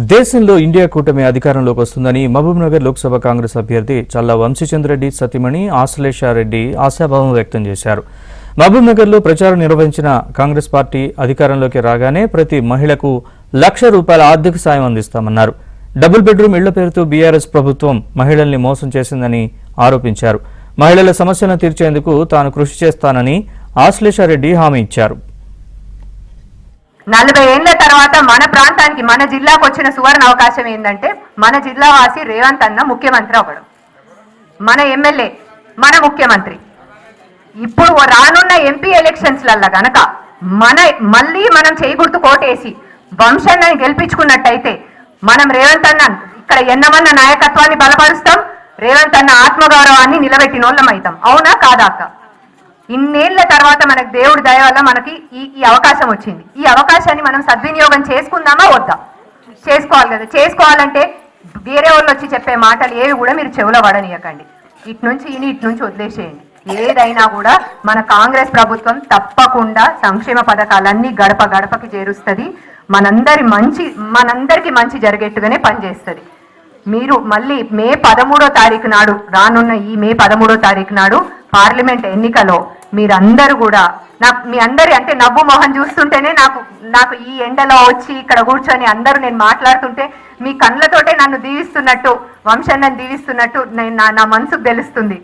దేశంలో ఇండియా కూటమి అధికారంలోకి వస్తుందని మహబూబ్నగర్ లోక్సభ కాంగ్రెస్ అభ్యర్థి చల్లా వంశీచంద్రెడ్డి సతీమణి ఆశ్లేషారెడ్డి ఆశాభావం వ్యక్తం చేశారు. మహబూబ్నగర్లో ప్రచారం నిర్వహించిన కాంగ్రెస్ పార్టీ అధికారంలోకి రాగానే ప్రతి మహిళకు ₹1,00,000 ఆర్థిక సాయం అందిస్తామన్నారు. డబుల్ బెడ్రూమ్ ఇళ్ల పేరుతో బీఆర్ఎస్ ప్రభుత్వం మహిళల్ని మోసం చేసిందని ఆరోపించారు. మహిళల సమస్యలను తీర్చేందుకు తాను కృషి చేస్తానని ఆశ్లేషారెడ్డి హామీ ఇచ్చారు. 40 ఏళ్ల తర్వాత మన ప్రాంతానికి మన జిల్లాకు వచ్చిన సువర్ణ అవకాశం ఏంటంటే మన జిల్లా వాసి రేవంత్ అన్న ముఖ్యమంత్రి అవ్వడం, మన ఎమ్మెల్యే మన ముఖ్యమంత్రి. ఇప్పుడు రానున్న ఎంపీ ఎలక్షన్స్లల్లో గనక మళ్ళీ మనం చేయగుర్తు కోటేసి వంశన్నని గెలిపించుకున్నట్టయితే మనం రేవంత్ అన్న ఇక్కడ ఎన్నమన్న నాయకత్వాన్ని బలపరుస్తాం, రేవంత్ అన్న ఆత్మగౌరవాన్ని నిలబెట్టిన వాళ్ళం అవుతాం. అవునా కాదా అక్క? ఇన్నేళ్ల తర్వాత మనకు దేవుడి దయ వల్ల మనకి ఈ అవకాశం వచ్చింది. ఈ అవకాశాన్ని మనం సద్వినియోగం చేసుకుందామా వద్దా? చేసుకోవాలి కదా. చేసుకోవాలంటే వేరే వాళ్ళు వచ్చి చెప్పే మాటలు ఏవి కూడా మీరు చెవులో పడనీయకండి. ఇటు నుంచి వదిలేసేయండి. ఏదైనా కూడా మన కాంగ్రెస్ ప్రభుత్వం తప్పకుండా సంక్షేమ పథకాలన్నీ గడప గడపకి చేరుస్తుంది. మనందరికి మంచి జరిగేట్టుగానే పనిచేస్తుంది. మీరు మళ్ళీ మే 13వ తారీఖు నాడు రానున్న ఈ మే 13వ తారీఖు నాడు పార్లమెంట్ ఎన్నికలో మీరందరూ కూడా మీ అందరి అంటే నవ్వు మొహం చూస్తుంటేనే నాకు ఈ ఎండలో వచ్చి ఇక్కడ కూర్చొని అందరూ నేను మాట్లాడుతుంటే మీ కళ్ళతోటే నన్ను దీవిస్తున్నట్టు, వంశన్నని దీవిస్తున్నట్టు నా మనసుకు తెలుస్తుంది.